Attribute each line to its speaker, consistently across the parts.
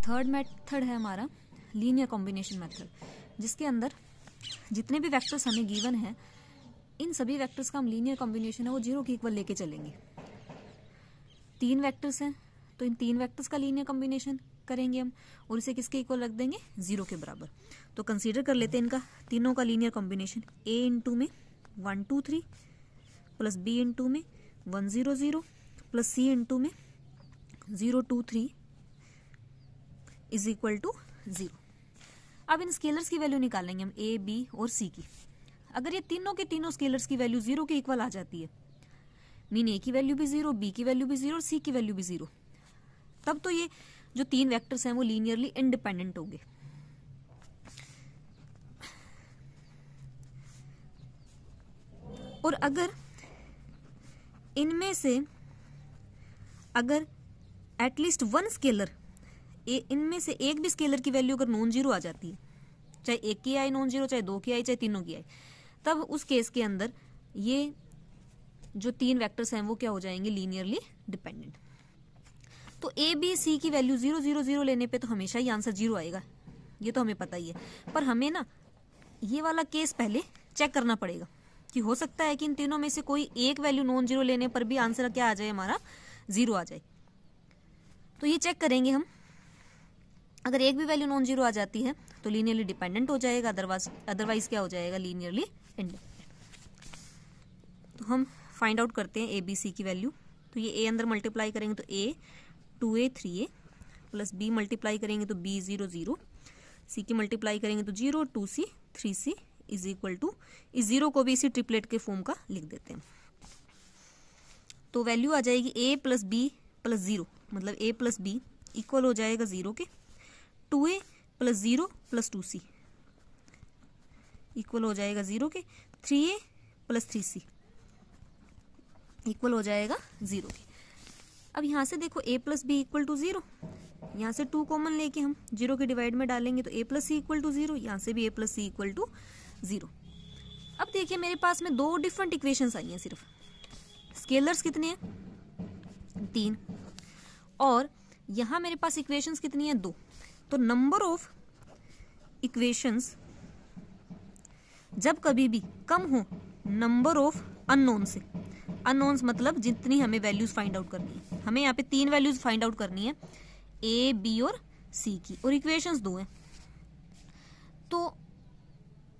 Speaker 1: Third method है हमारा linear combination method, जिसके अंदर जितने भी वेक्टर्स हमें गिवन है इन सभी वेक्टर्स का हम लीनियर कॉम्बिनेशन है वो 0 के इक्वल लेके चलेंगे। 3 वेक्टर्स हैं तो इन 3 वेक्टर्स का लीनियर कॉम्बिनेशन करेंगे हम और इसे किसके इक्वल रख देंगे, 0 के बराबर। तो कंसीडर कर लेते हैं इनका तीनों का लीनियर कॉम्बिनेशन। a इंटू में 1 2 3 प्लस b इंटू में 1 0 0 प्लस c इंटू में 0 2 3 इज इक्वल टू 0। अब इन स्केलर्स की वैल्यू निकालेंगे हम a b और c की। अगर ये तीनों के तीनों स्केलर्स की वैल्यू 0 के इक्वल आ जाती है, मीन a की वैल्यू भी 0, b की वैल्यू भी 0 और c की वैल्यू भी 0, तब तो ये जो 3 वेक्टर्स हैं वो लीनियरली इंडिपेंडेंट होंगे। और अगर इनमें से अगर एटलीस्ट वन स्केलर, इनमें से एक भी स्केलर की वैल्यू अगर नॉन जीरो आ जाती है, चाहे एक की आई नॉन जीरो, चाहे 2 की आई, चाहे तीनों की आई, तब उस केस के अंदर ये जो 3 वेक्टर्स हैं वो क्या हो जाएंगे, लीनियरली डिपेंडेंट। तो ए बी सी की वैल्यू 0 0 0 लेने पे तो हमेशा ही आंसर 0 आएगा, ये तो हमें पता ही है। पर हमें ना ये वाला केस पहले चेक करना पड़ेगा कि हो सकता है कि इन तीनों में से कोई एक वैल्यू नॉन जीरो लेने पर भी आंसर क्या आ जाए, हमारा 0 आ जाए। तो ये चेक करेंगे हम। अगर एक भी वैल्यू नॉन जीरो आ जाती है तो लीनियरली डिपेंडेंट हो जाएगा, अदरवाइज क्या हो जाएगा, लीनियरली इंडिपेंडेंट। तो हम फाइंड आउट करते हैं ए बी सी की वैल्यू। तो ये ए अंदर मल्टीप्लाई करेंगे तो ए 2a 3a plus B multiply करेंगे तो b 0 0, सी की मल्टीप्लाई करेंगे तो 0 2c 3c is equal to, इस 0 को भी इसी ट्रिपलेट के फॉर्म का लिख देते हैं। तो वैल्यू आ जाएगी a प्लस बी प्लस 0, मतलब a प्लस बी इक्वल हो जाएगा 0 के, 2a plus 0 plus 2c equal हो जाएगा 0 के, 3a प्लस 3c इक्वल हो जाएगा 0 के। अब यहाँ से देखो a plus B equal to 0, यहाँ से 2 कॉमन लेके हम 0 के डिवाइड में डालेंगे तो a plus C equal to 0, यहाँ से भी a plus C equal to 0। अब देखिए मेरे पास में 2 डिफरेंट इक्वेशंस आई हैं सिर्फ। स्केलर्स कितने हैं, 3, और यहाँ मेरे पास इक्वेशंस कितनी हैं, 2। तो नंबर ऑफ इक्वेशंस जब कभी भी कम हो नंबर ऑफ अननोन से, अननोन्स मतलब जितनी हमें वैल्यूज फाइंड आउट करनी है, हमें यहाँ पे 3 वैल्यूज फाइंड आउट करनी है ए बी और सी की, और इक्वेशंस 2 हैं। तो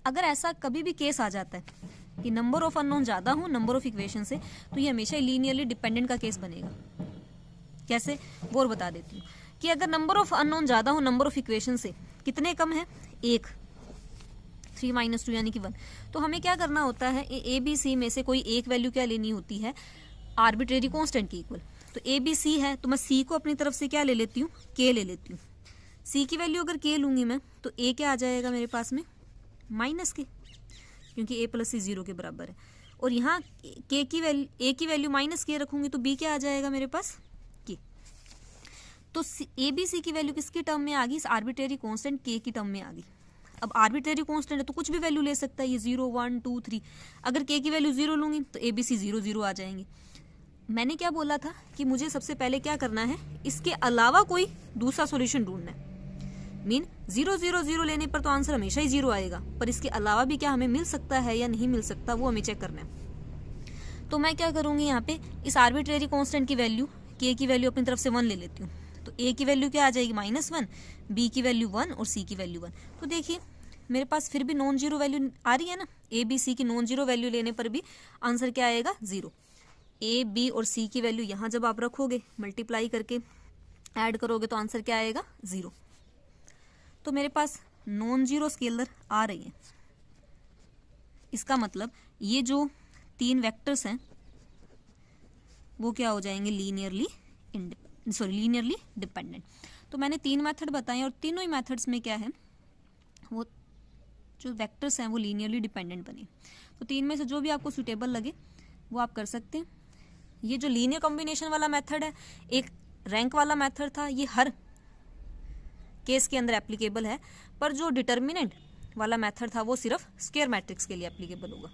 Speaker 1: अगर ऐसा कभी भी केस आ जाता है कि नंबर ऑफ अननोन ज्यादा हो नंबर ऑफ इक्वेशन से, तो ये हमेशा लीनियरली डिपेंडेंट का केस बनेगा। कैसे, वो और बता देती हूँ कि अगर नंबर ऑफ अननोन ज्यादा हो नंबर ऑफ इक्वेशन से, कितने कम है, 1, 3 - 2 यानी कि 1, तो हमें क्या करना होता है, ए बी सी में से कोई एक वैल्यू क्या लेनी होती है, आर्बिट्रेरी कांस्टेंट की इक्वल। तो ए बी सी है तो मैं सी को अपनी तरफ से क्या ले लेती हूँ, के ले लेती हूँ। सी की वैल्यू अगर के लूंगी मैं तो ए क्या आ जाएगा मेरे पास में, माइनस के, क्योंकि ए प्लस सी 0 के बराबर है। और यहाँ के की वैल्यू, ए की वैल्यू माइनस के रखूंगी तो बी क्या आ जाएगा मेरे पास, के। तो ए बी सी की वैल्यू किसकी टर्म में आ गई, आर्बिट्रेरी कांस्टेंट के की टर्म में आ गई। अब आर्बिट्रेरी कांस्टेंट है तो कुछ भी वैल्यू ले सकता है, ये 0 1 2 3। अगर के की वैल्यू 0 लूंगी तो ए बी सी 0 0 आ जाएंगे। मैंने क्या बोला था कि मुझे सबसे पहले क्या करना है, इसके अलावा कोई दूसरा सॉल्यूशन ढूंढना है। मीन 0 0 0 लेने पर तो आंसर हमेशा ही 0 आएगा, पर इसके अलावा भी क्या हमें मिल सकता है या नहीं मिल सकता, वो हमें चेक करना है। तो मैं क्या करूंगी, यहाँ पे इस आर्बिट्रेरी कांस्टेंट की वैल्यू, के की वैल्यू अपनी तरफ से 1 ले लेती हूँ। तो ए की वैल्यू क्या आ जाएगी, -1, बी की वैल्यू 1 और सी की वैल्यू 1। तो देखिए मेरे पास फिर भी नॉन जीरो वैल्यू आ रही है ना, ए बी सी की नॉन जीरो वैल्यू लेने पर भी आंसर क्या आएगा, 0। ए बी और सी की वैल्यू यहाँ जब आप रखोगे, मल्टीप्लाई करके ऐड करोगे तो आंसर क्या आएगा, 0। तो मेरे पास नॉन जीरो स्केलर आ रही है। इसका मतलब ये जो 3 वेक्टर्स हैं वो क्या हो जाएंगे, लीनियरली डिपेंडेंट। तो मैंने 3 मेथड बताए और तीनों ही मेथड्स में क्या है, वो जो वेक्टर्स हैं वो लीनियरली डिपेंडेंट बने। तो 3 में से जो भी आपको सुटेबल लगे वो आप कर सकते हैं। ये जो लीनियर कॉम्बिनेशन वाला मेथड है, एक रैंक वाला मेथड था, ये हर केस के अंदर एप्लीकेबल है, पर जो डिटर्मिनेंट वाला मेथड था वो सिर्फ स्क्वायर मैट्रिक्स के लिए एप्लीकेबल होगा।